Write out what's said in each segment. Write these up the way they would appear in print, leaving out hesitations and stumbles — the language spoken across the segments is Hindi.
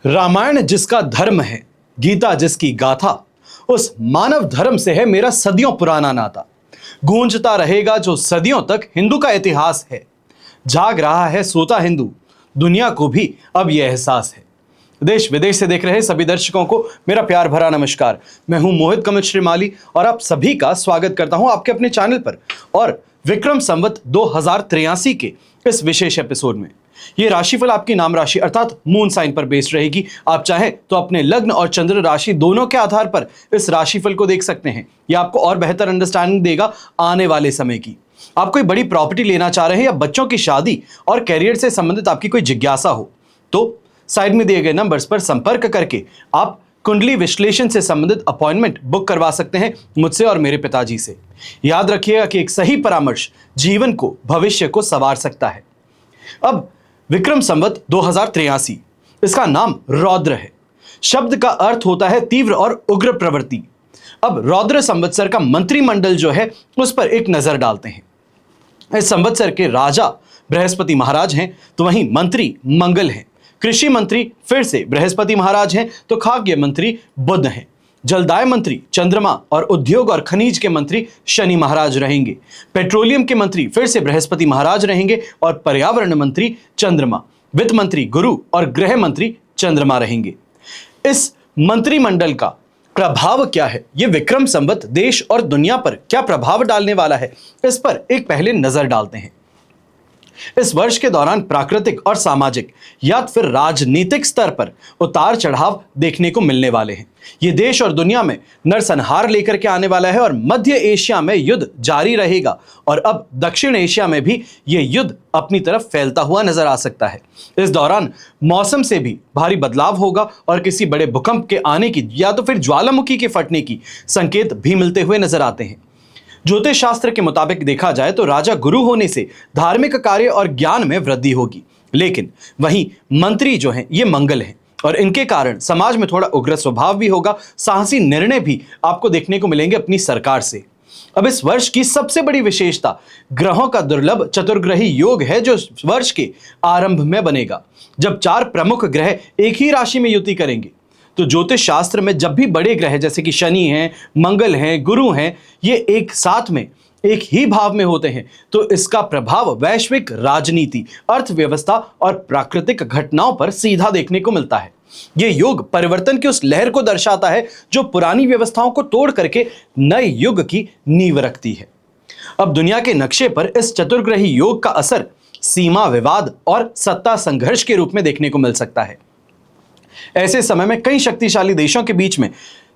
रामायण जिसका धर्म है, गीता जिसकी गाथा, उस मानव धर्म से है मेरा सदियों पुराना नाता। गूंजता रहेगा जो सदियों तक हिंदू का इतिहास है। जाग रहा है सोता हिंदू, दुनिया को भी अब यह एहसास है। देश विदेश से देख रहे सभी दर्शकों को मेरा प्यार भरा नमस्कार। मैं हूं मोहित कमित श्रीमाली और आप सभी का स्वागत करता हूं आपके अपने चैनल पर और विक्रम संवत 2083 के इस विशेष एपिसोड में। ये राशिफल आपकी नाम राशि अर्थात मून साइन पर बेस्ड रहेगी। आप चाहें तो अपने लग्न और चंद्र राशि दोनों के आधार पर इस राशिफल को देख सकते हैं। यह आपको और बेहतर अंडरस्टैंडिंग देगा आने वाले समय की। आप कोई बड़ी प्रॉपर्टी लेना चाह रहे हैं या बच्चों की शादी और कैरियर से संबंधित आपकी कोई जिज्ञासा हो तो साइड में दिए गए नंबर्स पर संपर्क करके आप कुंडली विश्लेषण से संबंधित अपॉइंटमेंट बुक करवा सकते हैं मुझसे और मेरे पिताजी से। याद रखिएगा कि एक सही परामर्श जीवन को, भविष्य को संवार सकता है। अब विक्रम संवत 2083, इसका नाम रौद्र है। शब्द का अर्थ होता है तीव्र और उग्र प्रवृत्ति। अब रौद्र संवत्सर का मंत्रिमंडल जो है उस पर एक नजर डालते हैं। इस संवत्सर के राजा बृहस्पति महाराज हैं, तो वहीं मंत्री मंगल हैं। कृषि मंत्री फिर से बृहस्पति महाराज हैं, तो खाद्य मंत्री बुध हैं। जलदाय मंत्री चंद्रमा और उद्योग और खनिज के मंत्री शनि महाराज रहेंगे। पेट्रोलियम के मंत्री फिर से बृहस्पति महाराज रहेंगे और पर्यावरण मंत्री चंद्रमा। वित्त मंत्री गुरु और गृह मंत्री चंद्रमा रहेंगे। इस मंत्रिमंडल का प्रभाव क्या है, यह विक्रम संवत देश और दुनिया पर क्या प्रभाव डालने वाला है, इस पर एक पहले नजर डालते हैं। इस वर्ष के दौरान प्राकृतिक और सामाजिक या फिर राजनीतिक स्तर पर उतार चढ़ाव देखने को मिलने वाले हैं। ये देश और दुनिया में नरसंहार लेकर के आने वाला है और मध्य एशिया में युद्ध जारी रहेगा और अब दक्षिण एशिया में भी ये युद्ध अपनी तरफ फैलता हुआ नजर आ सकता है। इस दौरान मौसम से भी भारी बदलाव होगा और किसी बड़े भूकंप के आने की या तो फिर ज्वालामुखी के फटने की संकेत भी मिलते हुए नजर आते हैं। ज्योतिष शास्त्र के मुताबिक देखा जाए तो राजा गुरु होने से धार्मिक कार्य और ज्ञान में वृद्धि होगी, लेकिन वहीं मंत्री जो हैं ये मंगल हैं और इनके कारण समाज में थोड़ा उग्र स्वभाव भी होगा। साहसी निर्णय भी आपको देखने को मिलेंगे अपनी सरकार से। अब इस वर्ष की सबसे बड़ी विशेषता ग्रहों का दुर्लभ चतुर्ग्रही योग है जो वर्ष के आरंभ में बनेगा, जब 4 प्रमुख ग्रह एक ही राशि में युति करेंगे। तो ज्योतिष शास्त्र में जब भी बड़े ग्रह जैसे कि शनि हैं, मंगल हैं, गुरु हैं, ये एक साथ में एक ही भाव में होते हैं तो इसका प्रभाव वैश्विक राजनीति, अर्थव्यवस्था और प्राकृतिक घटनाओं पर सीधा देखने को मिलता है। ये योग परिवर्तन की उस लहर को दर्शाता है जो पुरानी व्यवस्थाओं को तोड़ करके नए युग की नींव रखती है। अब दुनिया के नक्शे पर इस चतुर्ग्रही योग का असर सीमा विवाद और सत्ता संघर्ष के रूप में देखने को मिल सकता है। ऐसे समय में कई शक्तिशाली देशों के बीच में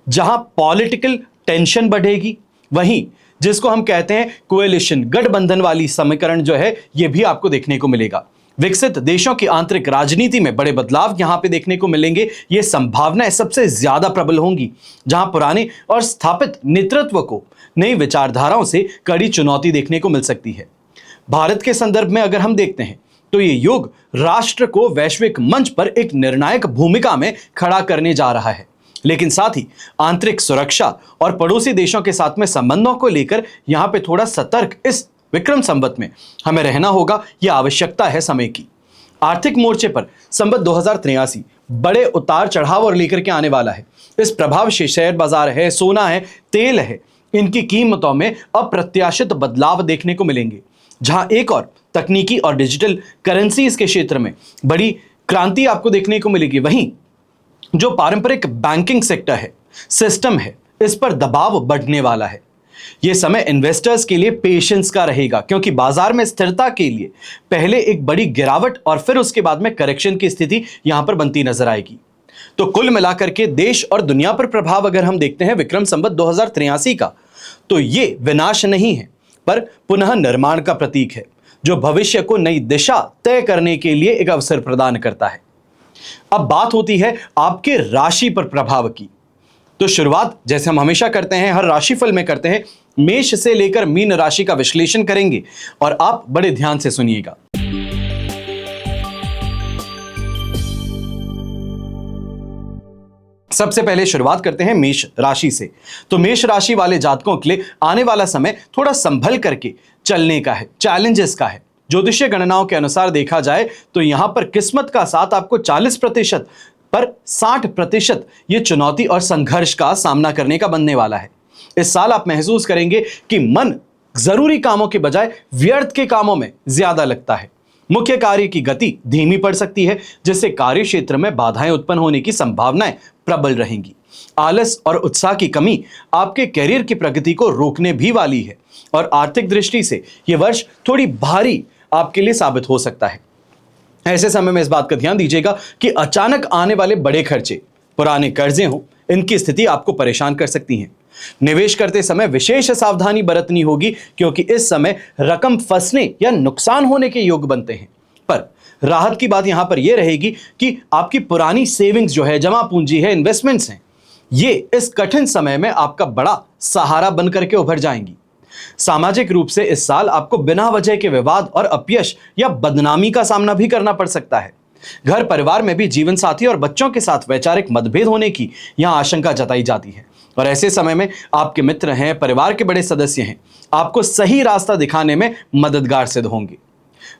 जहां पॉलिटिकल टेंशन बढ़ेगी, वहीं जिसको हम कहते हैं कोएलिशन, गठबंधन वाली समीकरण जो है यह भी आपको देखने को मिलेगा। विकसित देशों की आंतरिक राजनीति में बड़े बदलाव यहां पे देखने को मिलेंगे। ये संभावनाएं सबसे ज्यादा प्रबल होंगी जहां पुराने और स्थापित नेतृत्व को नई विचारधाराओं से कड़ी चुनौती देखने को मिल सकती है। भारत के संदर्भ में अगर हम देखते हैं तो ये योग राष्ट्र को वैश्विक मंच पर एक निर्णायक भूमिका में खड़ा करने जा रहा है, लेकिन साथ ही आंतरिक सुरक्षा और पड़ोसी देशों के साथ में संबंधों को लेकर यहां पे थोड़ा सतर्क इस विक्रम संवत में हमें रहना होगा। यह आवश्यकता है समय की। आर्थिक मोर्चे पर संवत 2083 बड़े उतार चढ़ाव और लेकर के आने वाला है। इस प्रभाव से शेयर बाजार है, सोना है, तेल है, इनकी कीमतों में अप्रत्याशित बदलाव देखने को मिलेंगे, जहां एक और तकनीकी और डिजिटल करेंसीज के क्षेत्र में बड़ी क्रांति आपको देखने को मिलेगी। वहीं जो पारंपरिक बैंकिंग सेक्टर है, सिस्टम है, इस पर दबाव बढ़ने वाला है। यह समय इन्वेस्टर्स के लिए पेशेंस का रहेगा, क्योंकि बाजार में स्थिरता के लिए पहले एक बड़ी गिरावट और फिर उसके बाद में करेक्शन की स्थिति यहां पर बनती नजर आएगी। तो कुल मिलाकर के देश और दुनिया पर प्रभाव अगर हम देखते हैं विक्रम संवत 2083 का, तो ये विनाश नहीं है पर पुनः निर्माण का प्रतीक है जो भविष्य को नई दिशा तय करने के लिए एक अवसर प्रदान करता है। अब बात होती है आपके राशि पर प्रभाव की। तो शुरुआत जैसे हम हमेशा करते हैं, हर राशिफल में करते हैं, मेष से लेकर मीन राशि का विश्लेषण करेंगे और आप बड़े ध्यान से सुनिएगा। सबसे पहले शुरुआत करते हैं मेष राशि से। तो मेष राशि वाले जातकों के लिए आने वाला समय थोड़ा संभल करके चलने का है, चैलेंजेस का है। ज्योतिषीय गणनाओं के अनुसार देखा जाए तो यहां पर किस्मत का साथ आपको 40% पर 60% ये चुनौती और संघर्ष का सामना करने का बनने वाला है। इस साल आप महसूस करेंगे कि मन जरूरी कामों के बजाय व्यर्थ के कामों में ज्यादा लगता है। मुख्य कार्य की गति धीमी पड़ सकती है, जिससे कार्य क्षेत्र में बाधाएं उत्पन्न होने की संभावनाएं प्रबल रहेंगी। आलस और उत्साह की कमी आपके करियर की प्रगति को रोकने भी वाली है और आर्थिक दृष्टि से यह वर्ष थोड़ी भारी आपके लिए साबित हो सकता है। ऐसे समय में इस बात का ध्यान दीजिएगा कि अचानक आने वाले बड़े खर्चे, पुराने कर्जे हों, इनकी स्थिति आपको परेशान कर सकती हैं। निवेश करते समय विशेष सावधानी बरतनी होगी, क्योंकि इस समय रकम फंसने या नुकसान होने के योग बनते हैं। पर राहत की बात यहां पर यह रहेगी कि आपकी पुरानी सेविंग्स जो है, जमा पूंजी है, इन्वेस्टमेंट्स हैं, ये इस कठिन समय में आपका बड़ा सहारा बनकर के उभर जाएंगी। सामाजिक रूप से इस साल आपको बिना वजह के विवाद और अपयश या बदनामी का सामना भी करना पड़ सकता है। घर परिवार में भी जीवन साथी और बच्चों के साथ वैचारिक मतभेद होने की यहां आशंका जताई जाती है। और ऐसे समय में आपके मित्र हैं, परिवार के बड़े सदस्य हैं, आपको सही रास्ता दिखाने में मददगार सिद्ध होंगे।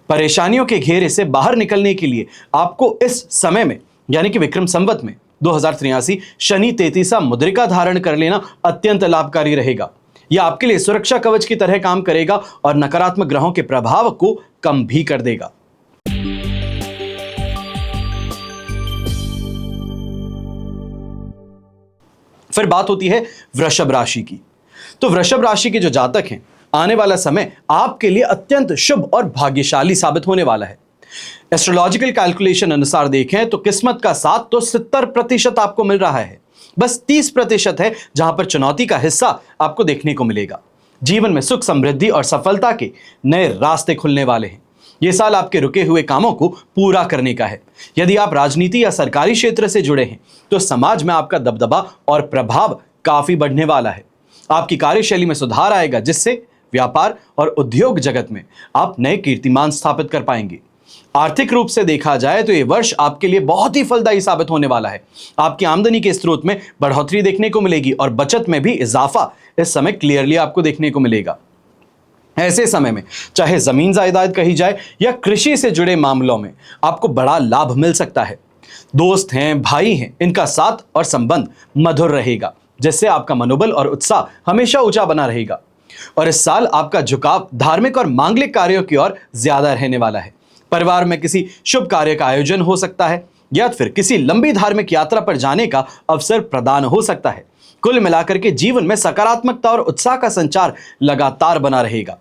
परेशानियों के घेरे से बाहर निकलने के लिए आपको इस समय में, यानी कि विक्रम संवत में 2083 शनि 33 मुद्रिका धारण कर लेना अत्यंत लाभकारी रहेगा। यह आपके लिए सुरक्षा कवच की तरह काम करेगा और नकारात्मक ग्रहों के प्रभाव को कम भी कर देगा। फिर बात होती है वृषभ राशि की। तो वृषभ राशि के जो जातक हैं, आने वाला समय आपके लिए अत्यंत शुभ और भाग्यशाली साबित होने वाला है। एस्ट्रोलॉजिकल कैलकुलेशन अनुसार देखें तो किस्मत का साथ तो 70% आपको मिल रहा है, बस 30% है जहां पर चुनौती का हिस्सा आपको देखने को मिलेगा। जीवन में सुख, समृद्धि और सफलता के नए रास्ते खुलने वाले हैं। यह साल आपके रुके हुए कामों को पूरा करने का है। यदि आप राजनीति या सरकारी क्षेत्र से जुड़े हैं तो समाज में आपका दबदबा और प्रभाव काफी बढ़ने वाला है। आपकी कार्यशैली में सुधार आएगा, जिससे व्यापार और उद्योग जगत में आप नए कीर्तिमान स्थापित कर पाएंगे। आर्थिक रूप से देखा जाए तो यह वर्ष आपके लिए बहुत ही फलदायी साबित होने वाला है। आपकी आमदनी के स्रोत में बढ़ोतरी देखने को मिलेगी और बचत में भी इजाफा इस समय क्लियरली आपको देखने को मिलेगा। ऐसे समय में चाहे जमीन जायदाद कही जाए या कृषि से जुड़े मामलों में आपको बड़ा लाभ मिल सकता है। दोस्त हैं, भाई हैं, इनका साथ और संबंध मधुर रहेगा, जिससे आपका मनोबल और उत्साह हमेशा ऊंचा बना रहेगा। और इस साल आपका झुकाव धार्मिक और मांगलिक कार्यों की ओर ज्यादा रहने वाला है। परिवार में किसी शुभ कार्य का आयोजन हो सकता है या फिर किसी लंबी धार्मिक यात्रा पर जाने का अवसर प्रदान हो सकता है। कुल मिलाकर के जीवन में सकारात्मकता और उत्साह का संचार लगातार बना रहेगा।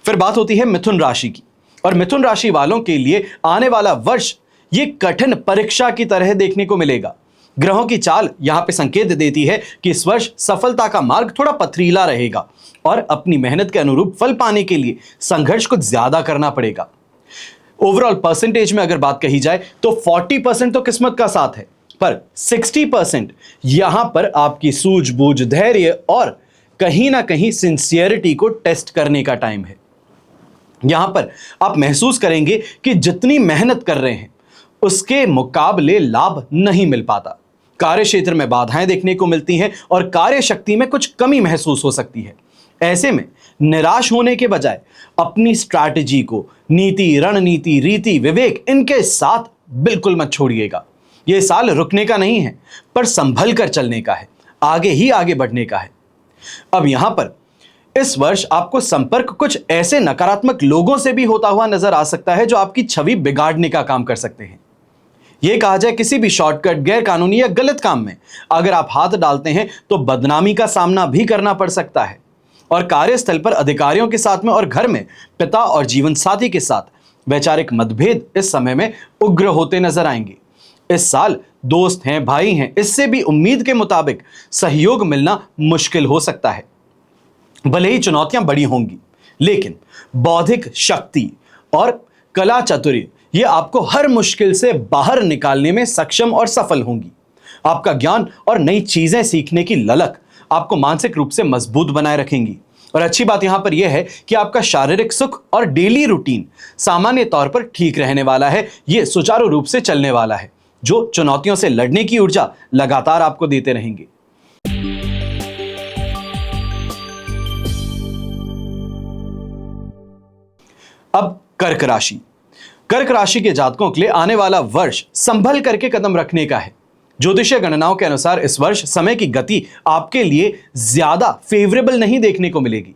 फिर बात होती है मिथुन राशि की। और मिथुन राशि वालों के लिए आने वाला वर्ष ये कठिन परीक्षा की तरह देखने को मिलेगा। ग्रहों की चाल यहां पे संकेत देती है कि इस वर्ष सफलता का मार्ग थोड़ा पथरीला रहेगा और अपनी मेहनत के अनुरूप फल पाने के लिए संघर्ष कुछ ज्यादा करना पड़ेगा। ओवरऑल परसेंटेज में अगर बात कही जाए तो 40% तो किस्मत का साथ है, पर 60% यहां पर आपकी सूझबूझ, धैर्य और कहीं ना कहीं सिंसियरिटी को टेस्ट करने का टाइम है। यहां पर आप महसूस करेंगे कि जितनी मेहनत कर रहे हैं उसके मुकाबले लाभ नहीं मिल पाता। कार्य क्षेत्र में बाधाएं देखने को मिलती हैं और कार्य शक्ति में कुछ कमी महसूस हो सकती है। ऐसे में निराश होने के बजाय अपनी स्ट्रैटेजी को नीति, रणनीति, रीति, विवेक इनके साथ बिल्कुल मत छोड़िएगा। यह साल रुकने का नहीं है, पर संभल कर चलने का है, आगे ही आगे बढ़ने का है। अब यहां पर इस वर्ष आपको संपर्क कुछ ऐसे नकारात्मक लोगों से भी होता हुआ नजर आ सकता है जो आपकी छवि बिगाड़ने का काम कर सकते हैं। यह कहा जाए किसी भी शॉर्टकट, गैर कानूनी या गलत काम में अगर आप हाथ डालते हैं तो बदनामी का सामना भी करना पड़ सकता है। और कार्यस्थल पर अधिकारियों के साथ में और घर में पिता और जीवन साथी के साथ वैचारिक मतभेद इस समय में उग्र होते नजर आएंगे। इस साल दोस्त हैं, भाई हैं, इससे भी उम्मीद के मुताबिक सहयोग मिलना मुश्किल हो सकता है। भले ही चुनौतियां बड़ी होंगी, लेकिन बौद्धिक शक्ति और कला चातुर्य ये आपको हर मुश्किल से बाहर निकालने में सक्षम और सफल होंगी। आपका ज्ञान और नई चीजें सीखने की ललक आपको मानसिक रूप से मजबूत बनाए रखेंगी। और अच्छी बात यहां पर यह है कि आपका शारीरिक सुख और डेली रूटीन सामान्य तौर पर ठीक रहने वाला है। यह सुचारू रूप से चलने वाला है, जो चुनौतियों से लड़ने की ऊर्जा लगातार आपको देते रहेंगे। अब कर्क राशि। कर्क राशि के जातकों के लिए आने वाला वर्ष संभल करके कदम रखने का है। ज्योतिषीय गणनाओं के अनुसार इस वर्ष समय की गति आपके लिए ज्यादा फेवरेबल नहीं देखने को मिलेगी।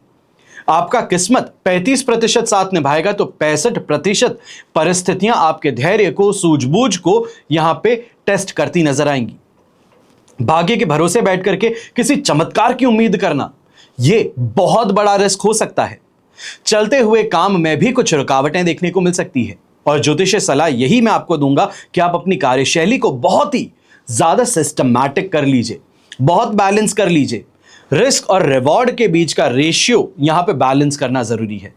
आपका किस्मत 35% साथ निभाएगा तो 65% परिस्थितियां आपके धैर्य को, सूझबूझ को यहां पे टेस्ट करती नजर आएंगी। भाग्य के भरोसे बैठ करके किसी चमत्कार की उम्मीद करना यह बहुत बड़ा रिस्क हो सकता है। चलते हुए काम में भी कुछ रुकावटें देखने को मिल सकती है और ज्योतिषीय सलाह यही मैं आपको दूंगा कि आप अपनी कार्यशैली को बहुत ही ज्यादा सिस्टमैटिक कर लीजिए, बहुत बैलेंस कर लीजिए। रिस्क और रिवॉर्ड के बीच का रेशियो यहां पे बैलेंस करना जरूरी है।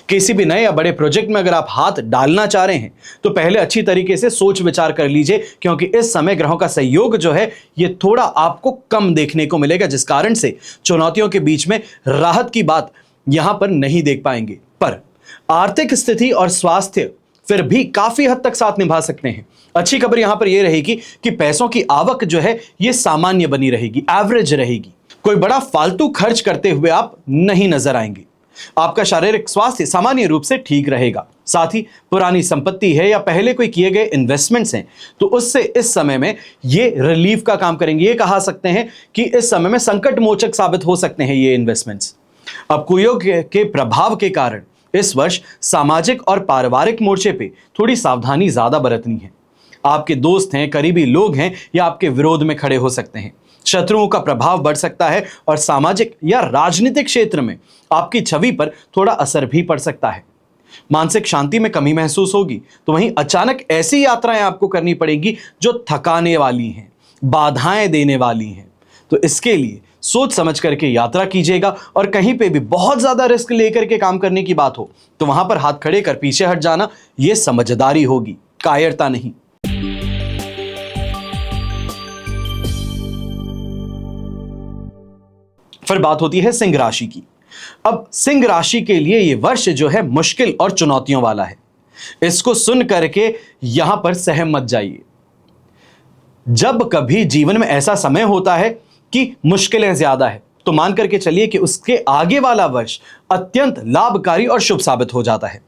किसी भी नए या बड़े प्रोजेक्ट में अगर आप हाथ डालना चाह रहे हैं तो पहले अच्छी तरीके से सोच विचार कर लीजिए, क्योंकि इस समय ग्रहों का सहयोग जो है ये थोड़ा आपको कम देखने को मिलेगा, जिस कारण से चुनौतियों के बीच में राहत की बात यहां पर नहीं देख पाएंगे। पर आर्थिक स्थिति और स्वास्थ्य फिर भी काफी हद तक साथ निभा सकते हैं। अच्छी खबर यहां पर यह रहेगी कि पैसों की आवक जो है ये सामान्य बनी रहेगी, एवरेज रहेगी। कोई बड़ा फालतू खर्च करते हुए आप नहीं नजर आएंगे। आपका शारीरिक स्वास्थ्य सामान्य रूप से ठीक रहेगा। साथ ही पुरानी संपत्ति है या पहले कोई किए गए इन्वेस्टमेंट्स हैं तो उससे इस समय में ये रिलीफ का काम करेंगे। ये कहा सकते हैं कि इस समय में संकट मोचक साबित हो सकते हैं ये इन्वेस्टमेंट्स। अब कुयोग के प्रभाव के कारण इस वर्ष सामाजिक और पारिवारिक मोर्चे पे थोड़ी सावधानी ज्यादा बरतनी है। आपके दोस्त हैं, करीबी लोग हैं या आपके विरोध में खड़े हो सकते हैं। शत्रुओं का प्रभाव बढ़ सकता है और सामाजिक या राजनीतिक क्षेत्र में आपकी छवि पर थोड़ा असर भी पड़ सकता है। मानसिक शांति में कमी महसूस होगी तो वहीं अचानक ऐसी यात्राएं आपको करनी पड़ेंगी जो थकाने वाली हैं, बाधाएं देने वाली हैं। तो इसके लिए सोच समझ करके यात्रा कीजिएगा और कहीं पे भी बहुत ज्यादा रिस्क लेकर के काम करने की बात हो तो वहां पर हाथ खड़े कर पीछे हट जाना यह समझदारी होगी, कायरता नहीं। फिर बात होती है सिंह राशि की। अब सिंह राशि के लिए यह वर्ष जो है मुश्किल और चुनौतियों वाला है। इसको सुन करके यहां पर सहम मत जाइए। जब कभी जीवन में ऐसा समय होता है कि मुश्किलें ज्यादा है तो मान करके चलिए कि उसके आगे वाला वर्ष अत्यंत लाभकारी और शुभ साबित हो जाता है।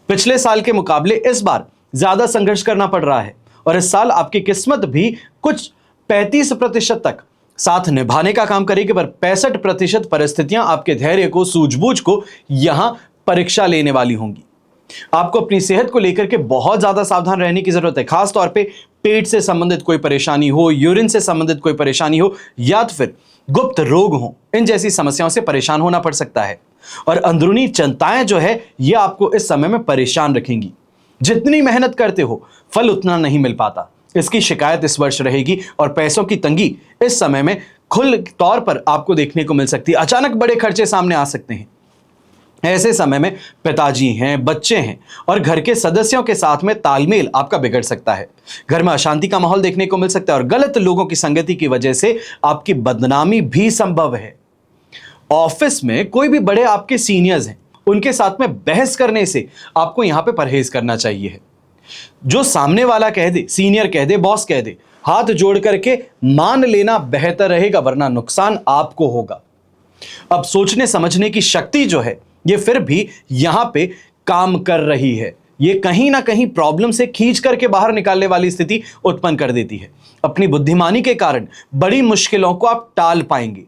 पिछले साल के मुकाबले इस बार ज्यादा संघर्ष करना पड़ रहा है और इस साल आपकी किस्मत भी कुछ 35% तक साथ निभाने का काम करेगी, पर 65% परिस्थितियां आपके धैर्य को, सूझबूझ को यहां परीक्षा लेने वाली होंगी। आपको अपनी सेहत को लेकर के बहुत ज्यादा सावधान रहने की जरूरत है। खास तौर पे पेट से संबंधित कोई परेशानी हो, यूरिन से संबंधित कोई परेशानी हो या तो फिर गुप्त रोग हो, इन जैसी समस्याओं से परेशान होना पड़ सकता है और अंदरूनी चिंताएं जो है ये आपको इस समय में परेशान रखेंगी। जितनी मेहनत करते हो फल उतना नहीं मिल पाता, इसकी शिकायत इस वर्ष रहेगी और पैसों की तंगी इस समय में खुल तौर पर आपको देखने को मिल सकती है। अचानक बड़े खर्चे सामने आ सकते हैं। ऐसे समय में पिताजी हैं, बच्चे हैं और घर के सदस्यों के साथ में तालमेल आपका बिगड़ सकता है। घर में अशांति का माहौल देखने को मिल सकता है और गलत लोगों की संगति की वजह से आपकी बदनामी भी संभव है। ऑफिस में कोई भी बड़े आपके सीनियर्स हैं, उनके साथ में बहस करने से आपको यहां पे परहेज करना चाहिए। जो सामने वाला कह दे, सीनियर कह दे, बॉस कह दे, हाथ जोड़ करके मान लेना बेहतर रहेगा, वरना नुकसान आपको होगा। अब सोचने समझने की शक्ति जो है ये फिर भी यहां पे काम कर रही है। ये कहीं ना कहीं प्रॉब्लम से खींच करके बाहर निकालने वाली स्थिति उत्पन्न कर देती है। अपनी बुद्धिमानी के कारण बड़ी मुश्किलों को आप टाल पाएंगे।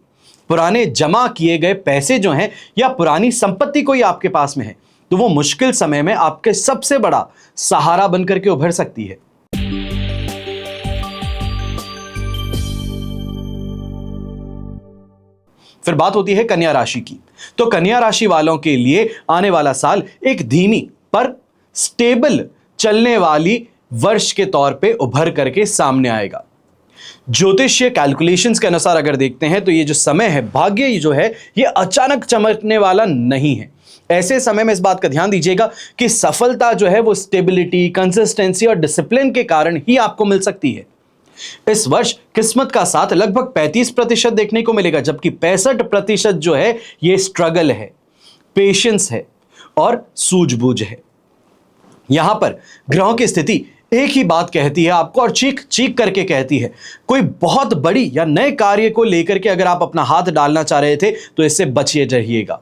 पुराने जमा किए गए पैसे जो हैं या पुरानी संपत्ति कोई आपके पास में है तो वो मुश्किल समय में आपके सबसे बड़ा सहारा बनकर के उभर सकती है। फिर बात होती है कन्या राशि की। तो कन्या राशि वालों के लिए आने वाला साल एक धीमी पर स्टेबल चलने वाली वर्ष के तौर पे उभर करके सामने आएगा। ज्योतिषीय कैलकुलेशंस के अनुसार अगर देखते हैं तो ये जो समय है, भाग्य जो है ये अचानक चमकने वाला नहीं है। ऐसे समय में इस बात का ध्यान दीजिएगा कि सफलता जो है वो स्टेबिलिटी, कंसिस्टेंसी और डिसिप्लिन के कारण ही आपको मिल सकती है। इस वर्ष किस्मत का साथ लगभग 35% देखने को मिलेगा, जबकि 65% जो है ये स्ट्रगल है, पेशेंस है और सूझबूझ है। यहां पर ग्रहों की स्थिति एक ही बात कहती है आपको और चीख चीख करके कहती है, कोई बहुत बड़ी या नए कार्य को लेकर के अगर आप अपना हाथ डालना चाह रहे थे तो इससे बचिए रहिएगा,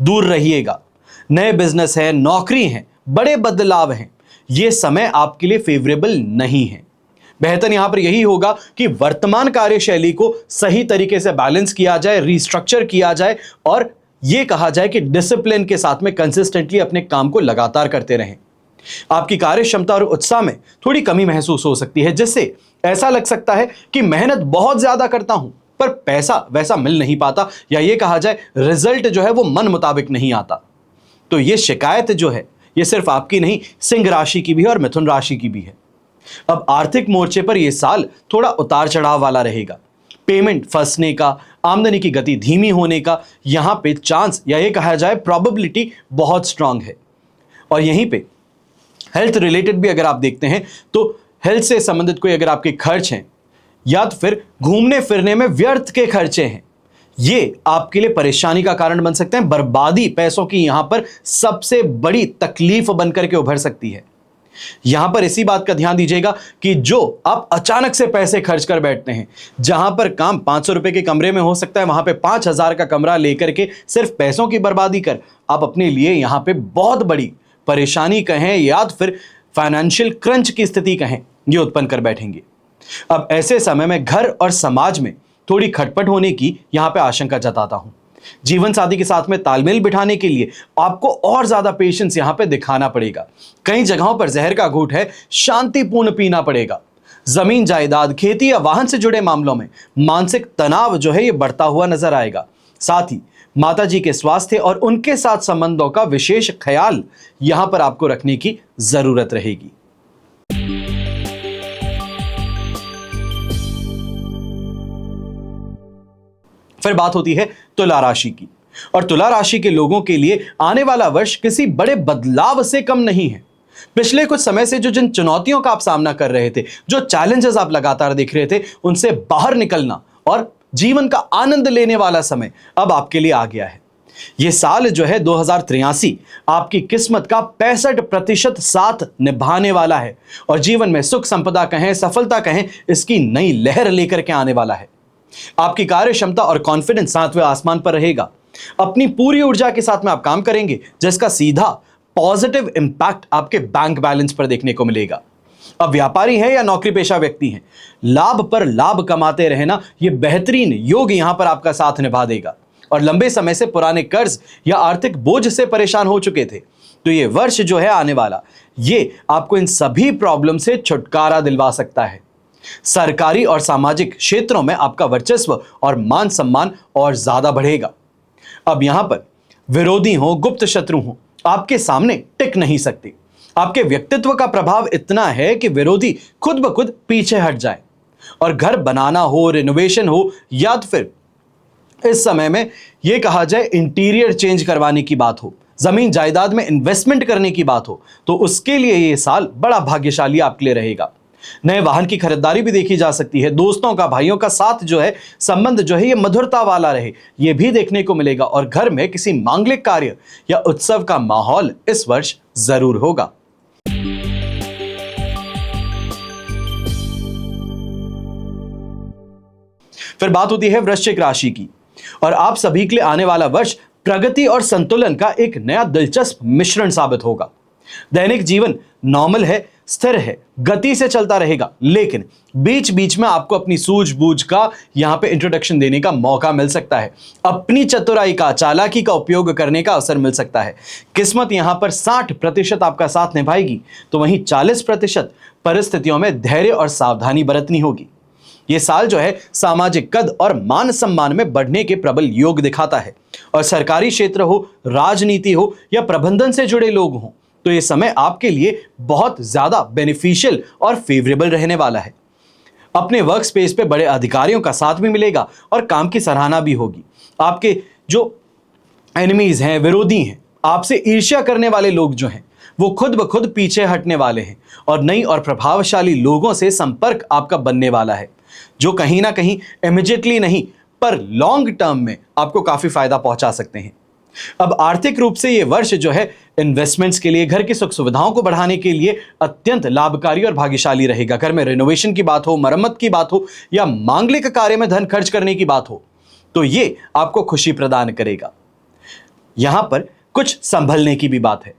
दूर रहिएगा। नए बिजनेस है, नौकरी है, बड़े बदलाव हैं, ये समय आपके लिए फेवरेबल नहीं है। बेहतर यहां पर यही होगा कि वर्तमान कार्यशैली को सही तरीके से बैलेंस किया जाए, रिस्ट्रक्चर किया जाए और यह कहा जाए कि डिसिप्लिन के साथ में कंसिस्टेंटली अपने काम को लगातार करते रहें। आपकी कार्य क्षमता और उत्साह में थोड़ी कमी महसूस हो सकती है, जिससे ऐसा लग सकता है कि मेहनत बहुत ज्यादा करता हूं पर पैसा वैसा मिल नहीं पाता, या यह कहा जाए रिजल्ट जो है वो मन मुताबिक नहीं आता। तो यह शिकायत जो है यह सिर्फ आपकी नहीं, सिंह राशि की भी है और मिथुन राशि की भी है। अब आर्थिक मोर्चे पर यह साल थोड़ा उतार चढ़ाव वाला रहेगा। पेमेंट फंसने का, आमदनी की गति धीमी होने का यहां पे चांस, या यह कहा जाए प्रोबेबिलिटी बहुत स्ट्रांग है। और यहीं पे हेल्थ रिलेटेड भी अगर आप देखते हैं तो हेल्थ से संबंधित कोई अगर आपके खर्च हैं या तो फिर घूमने फिरने में व्यर्थ के खर्चे हैं, ये आपके लिए परेशानी का कारण बन सकते हैं। बर्बादी पैसों की यहां पर सबसे बड़ी तकलीफ बनकर के उभर सकती है। यहां पर इसी बात का ध्यान दीजिएगा कि जो आप अचानक से पैसे खर्च कर बैठते हैं, जहां पर काम 500 रुपए के कमरे में हो सकता है, वहां पे 5000 का कमरा लेकर के सिर्फ पैसों की बर्बादी कर आप अपने लिए यहां पे बहुत बड़ी परेशानी कहें या तो फिर फाइनेंशियल क्रंच की स्थिति कहें, ये उत्पन्न कर बैठेंगे। अब ऐसे समय में घर और समाज में थोड़ी खटपट होने की यहां पे आशंका जताता हूं। जीवन साथी के साथ में तालमेल बिठाने के लिए आपको और ज्यादा पेशेंस यहां पे दिखाना पड़ेगा। कई जगहों पर जहर का घूंट है, शांतिपूर्ण पीना पड़ेगा। जमीन जायदाद, खेती या वाहन से जुड़े मामलों में मानसिक तनाव जो है ये बढ़ता हुआ नजर आएगा। साथ ही माता जी के स्वास्थ्य और उनके साथ संबंधों का विशेष ख्याल यहां पर आपको रखने की जरूरत रहेगी। फिर बात होती है तुला राशि की, और तुला राशि के लोगों के लिए आने वाला वर्ष किसी बड़े बदलाव से कम नहीं है। पिछले कुछ समय से जो जिन चुनौतियों का आप सामना कर रहे थे, जो चैलेंजेस आप लगातार देख रहे थे, उनसे बाहर निकलना और जीवन का आनंद लेने वाला समय अब आपके लिए आ गया है। यह साल जो है 2083 आपकी किस्मत का 65% साथ निभाने वाला है और जीवन में सुख संपदा कहें, सफलता कहें, इसकी नई लहर लेकर के आने वाला है। आपकी कार्य क्षमता और कॉन्फिडेंस 7वें आसमान पर रहेगा। अपनी पूरी ऊर्जा के साथ में आप काम करेंगे, जिसका सीधा पॉजिटिव इंपैक्ट आपके बैंक बैलेंस पर देखने को मिलेगा। अब व्यापारी हैं या नौकरी पेशा व्यक्ति हैं, लाभ पर लाभ कमाते रहना यह बेहतरीन योग यहां पर आपका साथ निभा देगा। और लंबे समय से पुराने कर्ज या आर्थिक बोझ से परेशान हो चुके थे, तो यह वर्ष जो है आने वाला, ये आपको इन सभी प्रॉब्लम से छुटकारा दिलवा सकता है। सरकारी और सामाजिक क्षेत्रों में आपका वर्चस्व और मान सम्मान और ज्यादा बढ़ेगा। अब यहां पर विरोधी हो, गुप्त शत्रु हो, आपके सामने टिक नहीं सकते। आपके व्यक्तित्व का प्रभाव इतना है कि विरोधी खुद ब खुद पीछे हट जाए। और घर बनाना हो, रिनोवेशन हो, या तो फिर इस समय में यह कहा जाए इंटीरियर चेंज करवाने की बात हो, जमीन जायदाद में इन्वेस्टमेंट करने की बात हो, तो उसके लिए यह साल बड़ा भाग्यशाली आपके लिए रहेगा। नए वाहन की खरीदारी भी देखी जा सकती है। दोस्तों का, भाइयों का साथ जो है, संबंध जो है ये मधुरता वाला रहे, ये भी देखने को मिलेगा। और घर में किसी मांगलिक कार्य या उत्सव का माहौल इस वर्ष जरूर होगा। फिर बात होती है वृश्चिक राशि की, और आप सभी के लिए आने वाला वर्ष प्रगति और संतुलन का एक नया दिलचस्प मिश्रण साबित होगा। दैनिक जीवन नॉर्मल है, स्थिर है, गति से चलता रहेगा, लेकिन बीच बीच में आपको अपनी सूझबूझ का यहां पे इंट्रोडक्शन देने का मौका मिल सकता है। अपनी चतुराई का, चालाकी का उपयोग करने का अवसर मिल सकता है। किस्मत यहां पर 60% आपका साथ निभाएगी, तो वहीं 40% परिस्थितियों में धैर्य और सावधानी बरतनी होगी। यह साल जो है सामाजिक कद और मान सम्मान में बढ़ने के प्रबल योग दिखाता है। और सरकारी क्षेत्र हो, राजनीति हो या प्रबंधन से जुड़े लोग हों, तो यह समय आपके लिए बहुत ज्यादा बेनिफिशियल और फेवरेबल रहने वाला है। अपने वर्क स्पेस पे बड़े अधिकारियों का साथ भी मिलेगा और काम की सराहना भी होगी। आपके जो एनिमीज हैं, विरोधी हैं, आपसे ईर्ष्या करने वाले लोग जो हैं, वो खुद ब खुद पीछे हटने वाले हैं और नई और प्रभावशाली लोगों से संपर्क आपका बनने वाला है, जो कहीं ना कहीं इमीडिएटली नहीं पर लॉन्ग टर्म में आपको काफी फायदा पहुंचा सकते हैं। अब आर्थिक रूप से यह वर्ष जो है इन्वेस्टमेंट्स के लिए, घर की सुख सुविधाओं को बढ़ाने के लिए अत्यंत लाभकारी और भाग्यशाली रहेगा। घर में रिनोवेशन की बात हो, मरम्मत की बात हो या मांगलिक कार्य में धन खर्च करने की बात हो, तो ये आपको खुशी प्रदान करेगा। यहां पर कुछ संभलने की भी बात है।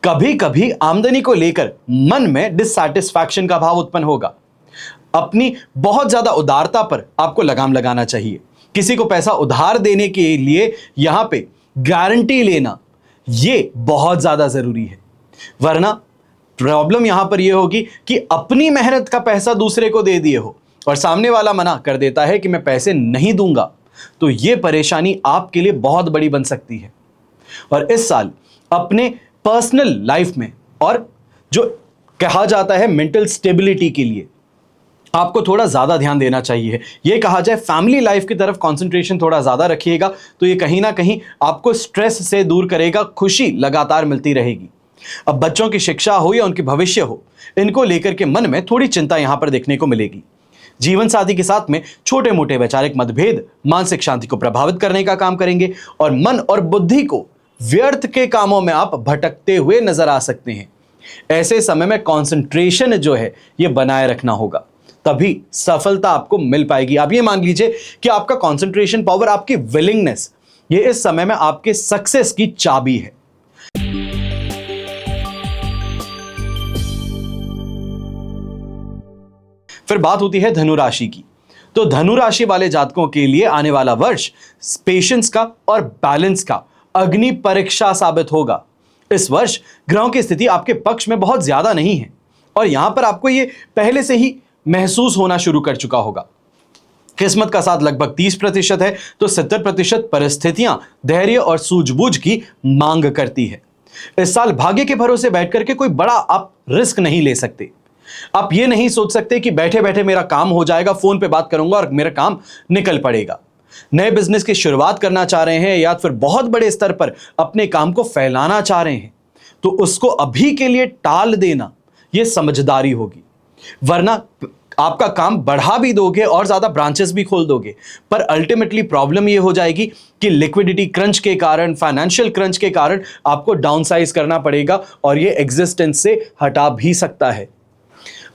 कभी कभी आमदनी को लेकर मन में डिससैटिस्फैक्शन का भाव उत्पन्न होगा। अपनी बहुत ज्यादा उदारता पर आपको लगाम लगाना चाहिए। किसी को पैसा उधार देने के लिए यहां पे गारंटी लेना ये बहुत ज्यादा जरूरी है, वरना प्रॉब्लम यहां पर यह होगी कि अपनी मेहनत का पैसा दूसरे को दे दिए हो और सामने वाला मना कर देता है कि मैं पैसे नहीं दूंगा, तो यह परेशानी आपके लिए बहुत बड़ी बन सकती है। और इस साल अपने पर्सनल लाइफ में और जो कहा जाता है मेंटल स्टेबिलिटी के लिए आपको थोड़ा ज़्यादा ध्यान देना चाहिए। यह कहा जाए फैमिली लाइफ की तरफ कंसंट्रेशन थोड़ा ज़्यादा रखिएगा, तो ये कहीं ना कहीं आपको स्ट्रेस से दूर करेगा, खुशी लगातार मिलती रहेगी। अब बच्चों की शिक्षा हो या उनके भविष्य हो, इनको लेकर के मन में थोड़ी चिंता यहां पर देखने को मिलेगी। जीवन साथी के साथ में छोटे मोटे वैचारिक मतभेद मानसिक शांति को प्रभावित करने का काम करेंगे और मन और बुद्धि को व्यर्थ के कामों में आप भटकते हुए नजर आ सकते हैं। ऐसे समय में कंसंट्रेशन जो है ये बनाए रखना होगा, तभी सफलता आपको मिल पाएगी। आप ये मान लीजिए कि आपका कंसंट्रेशन पावर, आपकी विलिंगनेस, ये इस समय में आपके सक्सेस की चाबी है। फिर बात होती है धनु राशि की। तो धनु राशि वाले जातकों के लिए आने वाला वर्ष पेशेंस का और बैलेंस का अग्नि परीक्षा साबित होगा। इस वर्ष ग्रहों की स्थिति आपके पक्ष में बहुत ज्यादा नहीं है और यहां पर आपको यह पहले से ही महसूस होना शुरू कर चुका होगा। किस्मत का साथ लगभग 30% है, तो 70% परिस्थितियां धैर्य और सूझबूझ की मांग करती है। इस साल भाग्य के भरोसे बैठ करके कोई बड़ा आप रिस्क नहीं ले सकते। आप ये नहीं सोच सकते कि बैठे बैठे मेरा काम हो जाएगा, फोन पे बात करूंगा और मेरा काम निकल पड़ेगा। नए बिजनेस की शुरुआत करना चाह रहे हैं या फिर बहुत बड़े स्तर पर अपने काम को फैलाना चाह रहे हैं, तो उसको अभी के लिए टाल देना यह समझदारी होगी, वरना आपका काम बढ़ा भी दोगे और ज्यादा ब्रांचेस भी खोल दोगे, पर अल्टीमेटली प्रॉब्लम यह हो जाएगी कि लिक्विडिटी क्रंच के कारण, फाइनेंशियल क्रंच के कारण आपको डाउनसाइज करना पड़ेगा और यह एग्जिस्टेंस से हटा भी सकता है।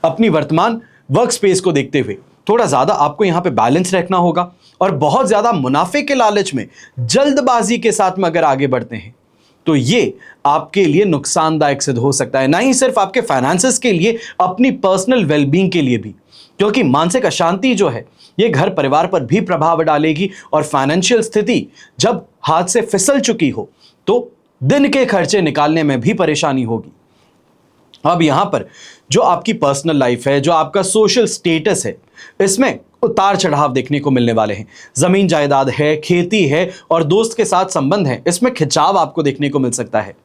अपनी वर्तमान वर्क स्पेस को देखते हुए थोड़ा ज्यादा आपको यहां पे बैलेंस रखना होगा और बहुत ज्यादा मुनाफे के लालच में जल्दबाजी के साथ में अगर आगे बढ़ते हैं तो ये आपके लिए नुकसानदायक सिद्ध हो सकता है। ना ही सिर्फ आपके फाइनेंसेस के लिए, अपनी पर्सनल वेलबींग के लिए भी, क्योंकि मानसिक अशांति जो है ये घर परिवार पर भी प्रभाव डालेगी और फाइनेंशियल स्थिति जब हाथ से फिसल चुकी हो तो दिन के खर्चे निकालने में भी परेशानी होगी। अब यहां पर जो आपकी पर्सनल लाइफ है, जो आपका सोशल स्टेटस है, इसमें उतार चढ़ाव देखने को मिलने वाले हैं। जमीन जायदाद है, खेती है और दोस्त के साथ संबंध है, इसमें खिंचाव आपको देखने को मिल सकता है।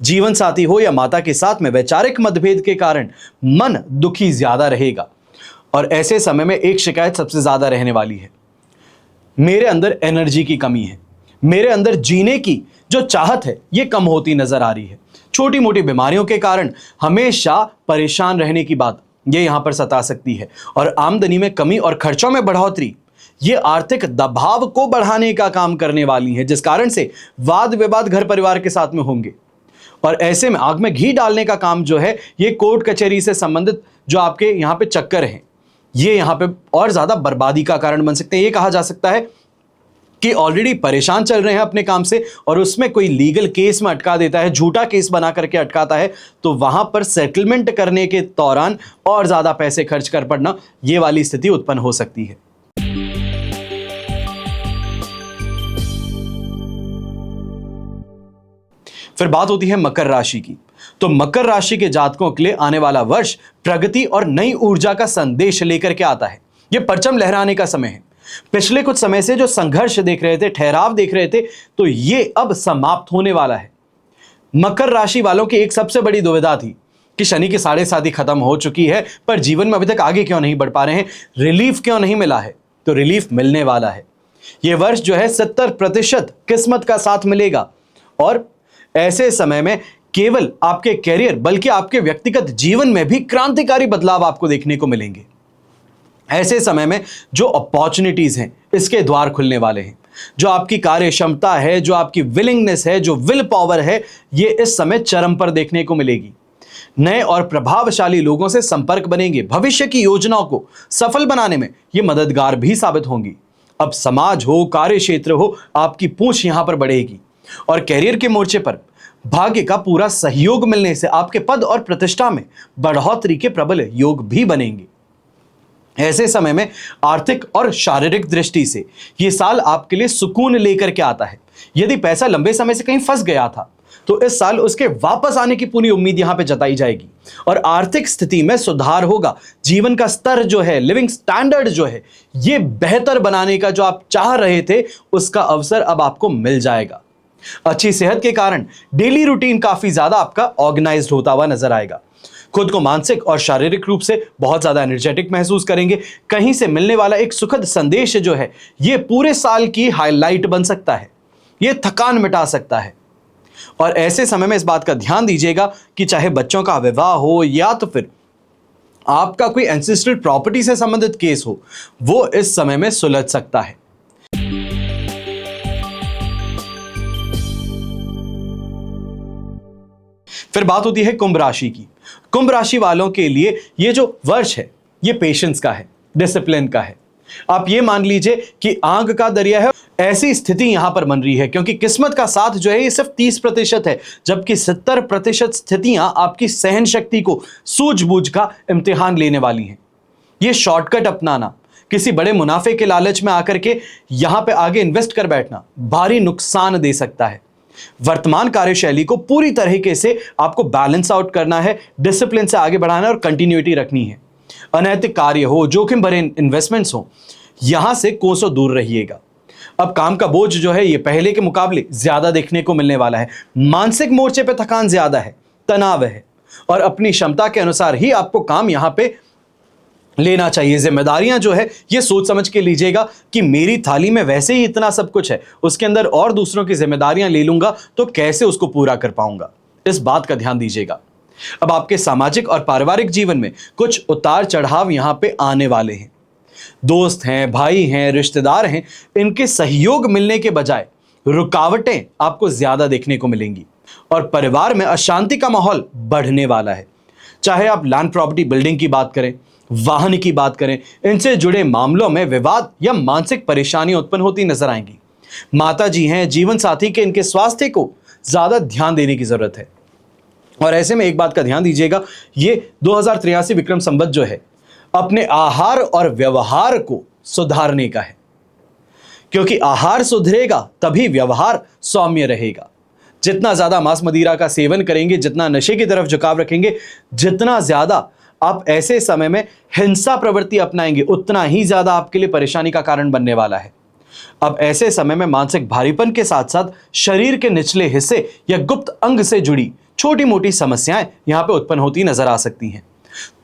जीवन साथी हो या माता के साथ में वैचारिक मतभेद के कारण मन दुखी ज्यादा रहेगा और ऐसे समय में एक शिकायत सबसे ज्यादा रहने वाली है, मेरे अंदर एनर्जी की कमी है, मेरे अंदर जीने की जो चाहत है ये कम होती नजर आ रही है। छोटी मोटी बीमारियों के कारण हमेशा परेशान रहने की बात ये यहां पर सता सकती है और आमदनी में कमी और खर्चों में बढ़ोतरी ये आर्थिक दबाव को बढ़ाने का काम करने वाली है, जिस कारण से वाद विवाद घर परिवार के साथ में होंगे और ऐसे में आग में घी डालने का काम जो है ये कोर्ट कचहरी से संबंधित जो आपके यहां पे चक्कर हैं ये यहां पे और ज्यादा बर्बादी का कारण बन सकते हैं। ये कहा जा सकता है कि ऑलरेडी परेशान चल रहे हैं अपने काम से और उसमें कोई लीगल केस में अटका देता है, झूठा केस बना करके अटकाता है, तो वहां पर सेटलमेंट करने के दौरान और ज्यादा पैसे खर्च कर पड़ना ये वाली स्थिति उत्पन्न हो सकती है। फिर बात होती है मकर राशि की। तो मकर राशि के जातकों के लिए आने वाला वर्ष प्रगति और नई ऊर्जा का संदेश लेकर के आता है। यह परचम लहराने का समय है। पिछले कुछ समय से जो संघर्ष देख रहे थे, ठहराव देख रहे थे, तो ये अब समाप्त होने वाला है। मकर राशि वालों की एक सबसे बड़ी दुविधा थी कि शनि की 7.5 खत्म हो चुकी है, पर जीवन में अभी तक आगे क्यों नहीं बढ़ पा रहे हैं, रिलीफ क्यों नहीं मिला है। तो रिलीफ मिलने वाला है। यह वर्ष जो है 70% किस्मत का साथ मिलेगा और ऐसे समय में केवल आपके कैरियर बल्कि आपके व्यक्तिगत जीवन में भी क्रांतिकारी बदलाव आपको देखने को मिलेंगे। ऐसे समय में जो अपॉर्चुनिटीज हैं इसके द्वार खुलने वाले हैं। जो आपकी कार्य क्षमता है, जो आपकी विलिंगनेस है, जो विल पावर है, ये इस समय चरम पर देखने को मिलेगी। नए और प्रभावशाली लोगों से संपर्क बनेंगे। भविष्य की योजनाओं को सफल बनाने में ये मददगार भी साबित होंगी। अब समाज हो, कार्य क्षेत्र हो, आपकी पूंछ यहां पर बढ़ेगी और कैरियर के मोर्चे पर भाग्य का पूरा सहयोग मिलने से आपके पद और प्रतिष्ठा में बढ़ोतरी के प्रबल योग भी बनेंगे। ऐसे समय में आर्थिक और शारीरिक दृष्टि से यह साल आपके लिए सुकून लेकर के आता है। यदि पैसा लंबे समय से कहीं फंस गया था तो इस साल उसके वापस आने की पूरी उम्मीद यहां पे जताई जाएगी और आर्थिक स्थिति में सुधार होगा। जीवन का स्तर जो है, लिविंग स्टैंडर्ड जो है, ये बेहतर बनाने का जो आप चाह रहे थे उसका अवसर अब आपको मिल जाएगा। अच्छी सेहत के कारण डेली रूटीन काफी ज्यादा आपका ऑर्गेनाइज्ड होता हुआ नजर आएगा। खुद को मानसिक और शारीरिक रूप से बहुत ज्यादा एनर्जेटिक महसूस करेंगे। कहीं से मिलने वाला एक सुखद संदेश जो है ये पूरे साल की हाईलाइट बन सकता है, ये थकान मिटा सकता है। और ऐसे समय में इस बात का ध्यान दीजिएगा कि चाहे बच्चों का विवाह हो या तो फिर आपका कोई एंसेस्ट्रल प्रॉपर्टी से संबंधित केस हो, वो इस समय में सुलझ सकता है। फिर बात होती है कुंभ राशि की। कुंभ राशि वालों के लिए ये जो वर्ष है ये पेशेंस का है, डिसिप्लिन का है। आप ये मान लीजिए कि आग का दरिया है। ऐसी स्थिति यहां पर बन रही है क्योंकि किस्मत का साथ जो है ये सिर्फ 30% है, जबकि 70% स्थितियां आपकी सहन शक्ति को सूझबूझ का इम्तिहान लेने वाली हैं। ये शॉर्टकट अपनाना, किसी बड़े मुनाफे के लालच में आकर के यहां पे आगे इन्वेस्ट कर बैठना भारी नुकसान दे सकता है। वर्तमान कार्यशैली को पूरी तरीके से आपको बैलेंस आउट करना है, डिसिप्लिन से आगे बढ़ाना है और कंटिन्यूटी रखनी है। अनैतिक कार्य हो, जोखिम भरे इन्वेस्टमेंट्स हो, यहां से कोसों दूर रहिएगा। अब काम का बोझ जो है ये पहले के मुकाबले ज्यादा देखने को मिलने वाला है। मानसिक मोर्चे पे थकान ज्यादा है, तनाव है और अपनी क्षमता के अनुसार ही आपको काम यहां पे लेना चाहिए। जिम्मेदारियां जो है ये सोच समझ के लीजिएगा कि मेरी थाली में वैसे ही इतना सब कुछ है, उसके अंदर और दूसरों की जिम्मेदारियां ले लूंगा तो कैसे उसको पूरा कर पाऊंगा, इस बात का ध्यान दीजिएगा। अब आपके सामाजिक और पारिवारिक जीवन में कुछ उतार चढ़ाव यहां पे आने वाले हैं। दोस्त हैं, भाई हैं, रिश्तेदार हैं, इनके सहयोग मिलने के बजाय रुकावटें आपको ज्यादा देखने को मिलेंगी और परिवार में अशांति का माहौल बढ़ने वाला है। चाहे आप लैंड प्रॉपर्टी बिल्डिंग की बात करें, वाहन की बात करें, इनसे जुड़े मामलों में विवाद या मानसिक परेशानी उत्पन्न होती नजर आएंगी। माता जी हैं, जीवन साथी के इनके स्वास्थ्य को ज्यादा ध्यान देने की जरूरत है। और ऐसे में एक बात का ध्यान दीजिएगा, ये 2083 विक्रम संवत जो है अपने आहार और व्यवहार को सुधारने का है, क्योंकि आहार सुधरेगा तभी व्यवहार सौम्य रहेगा। जितना ज्यादा मांस मदिरा का सेवन करेंगे, जितना नशे की तरफ झुकाव रखेंगे, जितना ज्यादा आप ऐसे समय में हिंसा प्रवृत्ति अपनाएंगे, उतना ही ज्यादा आपके लिए परेशानी का कारण बनने वाला है। अब ऐसे समय में मानसिक भारीपन के साथ साथ शरीर के निचले हिस्से या गुप्त अंग से जुड़ी छोटी मोटी समस्याएं यहां पे उत्पन्न होती नजर आ सकती हैं।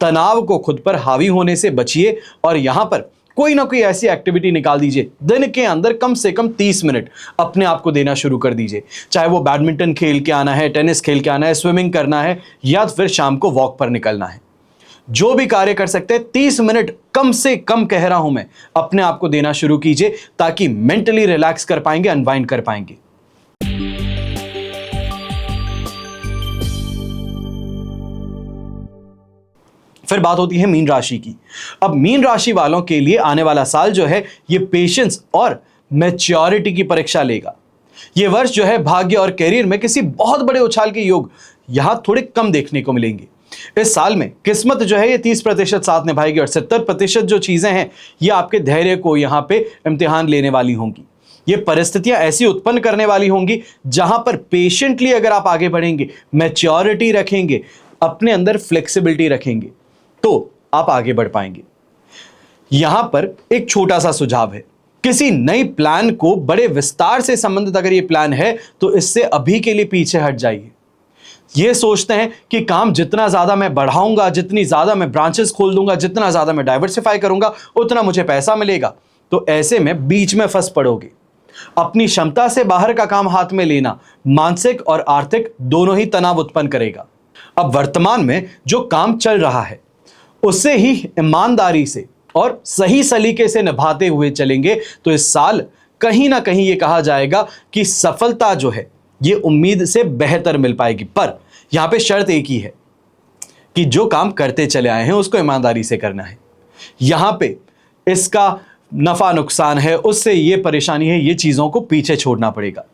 तनाव को खुद पर हावी होने से बचिए और यहां पर कोई ना कोई ऐसी एक्टिविटी निकाल दीजिए। दिन के अंदर कम से कम 30 मिनट अपने आप को देना शुरू कर दीजिए। चाहे वो बैडमिंटन खेल के आना है, टेनिस खेल के आना है, स्विमिंग करना है या फिर शाम को वॉक पर निकलना है। जो भी कार्य कर सकते हैं 30 मिनट कम से कम कह रहा हूं मैं, अपने आप को देना शुरू कीजिए ताकि मेंटली रिलैक्स कर पाएंगे, अनवाइंड कर पाएंगे। फिर बात होती है मीन राशि की। अब मीन राशि वालों के लिए आने वाला साल जो है ये पेशेंस और मैच्योरिटी की परीक्षा लेगा। ये वर्ष जो है भाग्य और कैरियर में किसी बहुत बड़े उछाल के योग यहां थोड़े कम देखने को मिलेंगे। इस साल में किस्मत जो है ये 30% साथ निभाएगी और 70% जो चीजें हैं ये आपके धैर्य को यहां पे इम्तिहान लेने वाली होंगी। ये परिस्थितियां ऐसी उत्पन्न करने वाली होंगी जहां पर पेशेंटली अगर आप आगे बढ़ेंगे, मैच्योरिटी रखेंगे, अपने अंदर फ्लेक्सिबिलिटी रखेंगे तो आप आगे बढ़ पाएंगे। यहां पर एक छोटा सा सुझाव है, किसी नई प्लान को बड़े विस्तार से संबंधित अगर ये प्लान है तो इससे अभी के लिए पीछे हट जाइए। ये सोचते हैं कि काम जितना ज्यादा मैं बढ़ाऊंगा, जितनी ज्यादा मैं ब्रांचेस खोल दूंगा, जितना ज्यादा मैं डाइवर्सिफाई करूंगा उतना मुझे पैसा मिलेगा, तो ऐसे में बीच में फंस पड़ोगे। अपनी क्षमता से बाहर का काम हाथ में लेना मानसिक और आर्थिक दोनों ही तनाव उत्पन्न करेगा। अब वर्तमान में जो काम चल रहा है उससे ही ईमानदारी से और सही सलीके से निभाते हुए चलेंगे तो इस साल कहीं ना कहीं ये कहा जाएगा कि सफलता जो है ये उम्मीद से बेहतर मिल पाएगी। पर यहां पे शर्त एक ही है कि जो काम करते चले आए हैं उसको ईमानदारी से करना है। यहां पे इसका नफा नुकसान है, उससे ये परेशानी है, ये चीजों को पीछे छोड़ना पड़ेगा।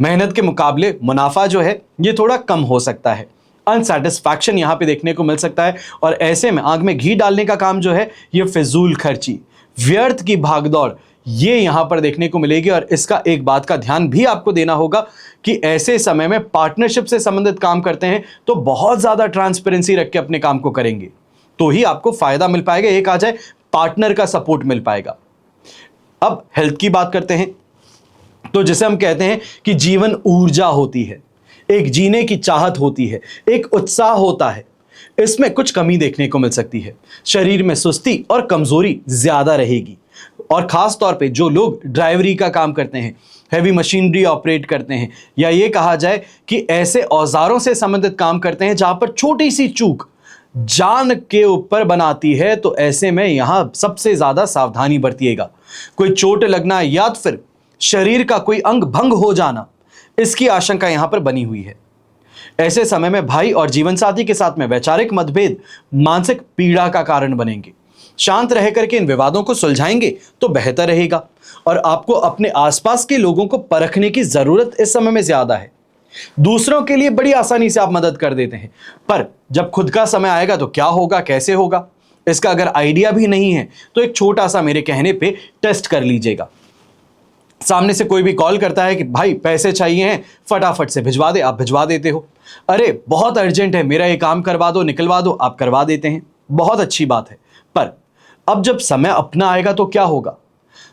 मेहनत के मुकाबले मुनाफा जो है ये थोड़ा कम हो सकता है। अनसेटिस्फैक्शन यहाँ पे देखने को मिल सकता है और ऐसे में आग में घी डालने का काम जो है ये फिजूल खर्ची, व्यर्थ की भागदौड़ ये यहां पर देखने को मिलेगी। और इसका एक बात का ध्यान भी आपको देना होगा कि ऐसे समय में पार्टनरशिप से संबंधित काम करते हैं तो बहुत ज्यादा ट्रांसपेरेंसी रख के अपने काम को करेंगे तो ही आपको फायदा मिल पाएगा, एक आ जाए पार्टनर का सपोर्ट मिल पाएगा। अब हेल्थ की बात करते हैं तो जिसे हम कहते हैं कि जीवन ऊर्जा होती है, एक जीने की चाहत होती है, एक उत्साह होता है, इसमें कुछ कमी देखने को मिल सकती है। शरीर में सुस्ती और कमजोरी ज्यादा रहेगी और खास तौर पे जो लोग ड्राइवरी का काम करते हैं, हैवी मशीनरी ऑपरेट करते हैं या ये कहा जाए कि ऐसे औजारों से संबंधित काम करते हैं जहां पर छोटी सी चूक जान के ऊपर बनाती है, तो ऐसे में यहां सबसे ज्यादा सावधानी बरतिएगा। कोई चोट लगना या फिर शरीर का कोई अंग भंग हो जाना, इसकी आशंका यहां पर बनी हुई है। ऐसे समय में भाई और जीवन साथी के साथ में वैचारिक मतभेद मानसिक पीड़ा का कारण बनेंगे। शांत रह करके इन विवादों को सुलझाएंगे तो बेहतर रहेगा। और आपको अपने आसपास के लोगों को परखने की जरूरत इस समय में ज्यादा है। दूसरों के लिए बड़ी आसानी से आप मदद कर देते हैं, पर जब खुद का समय आएगा तो क्या होगा, कैसे होगा, इसका अगर आइडिया भी नहीं है तो एक छोटा सा मेरे कहने पे टेस्ट कर लीजिएगा। सामने से कोई भी कॉल करता है कि भाई पैसे चाहिए हैं, फटाफट से भिजवा दे, आप भिजवा देते हो। अरे बहुत अर्जेंट है, मेरा ये काम करवा दो, निकलवा दो, आप करवा देते हैं, बहुत अच्छी बात है। पर अब जब समय अपना आएगा तो क्या होगा,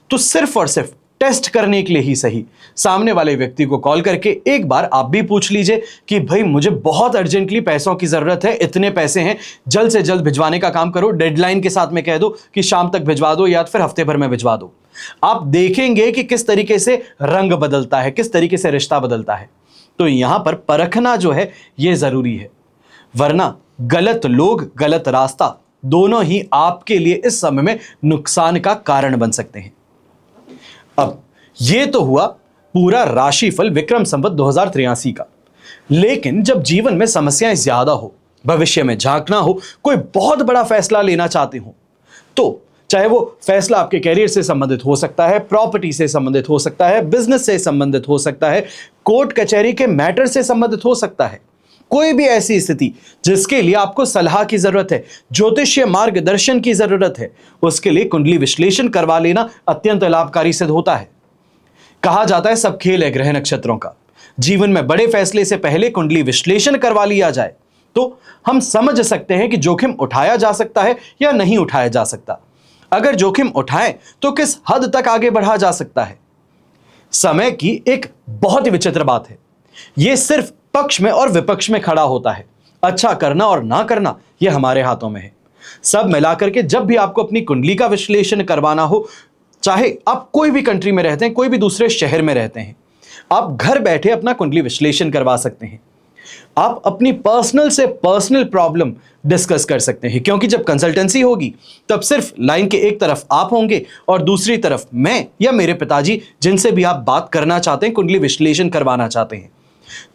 तो सिर्फ और सिर्फ टेस्ट करने के लिए ही सही सामने वाले व्यक्ति को कॉल करके एक बार आप भी पूछ लीजिए कि भाई मुझे बहुत अर्जेंटली पैसों की जरूरत है, इतने पैसे हैं, जल्द से जल्द भिजवाने का काम करो। डेडलाइन के साथ में कह दो कि शाम तक भिजवा दो या फिर हफ्ते भर में भिजवा दो। आप देखेंगे कि किस तरीके से रंग बदलता है, किस तरीके से रिश्ता बदलता है। तो यहां पर परखना जो है यह जरूरी है, वरना गलत लोग, गलत रास्ता दोनों ही आपके लिए इस समय में नुकसान का कारण बन सकते हैं। अब यह तो हुआ पूरा राशिफल विक्रम संवत 2083 का। लेकिन जब जीवन में समस्याएं ज्यादा हो, भविष्य में झांकना हो, कोई बहुत बड़ा फैसला लेना चाहते हो, तो चाहे वो फैसला आपके कैरियर से संबंधित हो सकता है, प्रॉपर्टी से संबंधित हो सकता है, बिजनेस से संबंधित हो सकता है, कोर्ट कचहरी के मैटर से संबंधित हो सकता है, कोई भी ऐसी स्थिति जिसके लिए आपको सलाह की जरूरत है, ज्योतिषीय मार्गदर्शन की जरूरत है, उसके लिए कुंडली विश्लेषण करवा लेना अत्यंत लाभकारी सिद्ध होता है। कहा जाता है सब खेल है ग्रह नक्षत्रों का। जीवन में बड़े फैसले से पहले कुंडली विश्लेषण करवा लिया जाए तो हम समझ सकते हैं कि जोखिम उठाया जा सकता है या नहीं उठाया जा सकता। अगर जोखिम उठाएं तो किस हद तक आगे बढ़ा जा सकता है। समय की एक बहुत ही विचित्र बात है, यह सिर्फ पक्ष में और विपक्ष में खड़ा होता है। अच्छा करना और ना करना यह हमारे हाथों में है। सब मिलाकर के जब भी आपको अपनी कुंडली का विश्लेषण करवाना हो, चाहे आप कोई भी कंट्री में रहते हैं, कोई भी दूसरे शहर में रहते हैं, आप घर बैठे अपना कुंडली विश्लेषण करवा सकते हैं। आप अपनी पर्सनल से पर्सनल प्रॉब्लम डिस्कस कर सकते हैं, क्योंकि जब कंसल्टेंसी होगी तब सिर्फ लाइन के एक तरफ आप होंगे और दूसरी तरफ मैं या मेरे पिताजी, जिनसे भी आप बात करना चाहते हैं, कुंडली विश्लेषण करवाना चाहते हैं।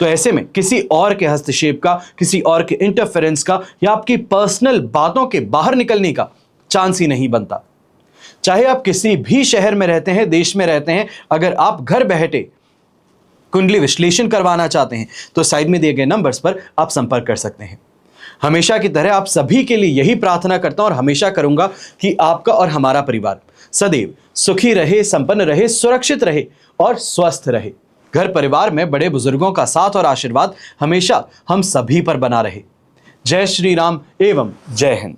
तो ऐसे में किसी और के हस्तक्षेप का, किसी और के इंटरफेरेंस का या आपकी पर्सनल बातों के बाहर निकलने का चांस ही नहीं बनता। चाहे आप किसी भी शहर में रहते हैं, देश में रहते हैं, अगर आप घर बैठे कुंडली विश्लेषण करवाना चाहते हैं तो साइड में दिए गए नंबर्स पर आप संपर्क कर सकते हैं। हमेशा की तरह आप सभी के लिए यही प्रार्थना करता हूं और हमेशा करूंगा कि आपका और हमारा परिवार सदैव सुखी रहे, संपन्न रहे, सुरक्षित रहे और स्वस्थ रहे। घर परिवार में बड़े बुजुर्गों का साथ और आशीर्वाद हमेशा हम सभी पर बना रहे। जय श्री राम एवं जय हिंद।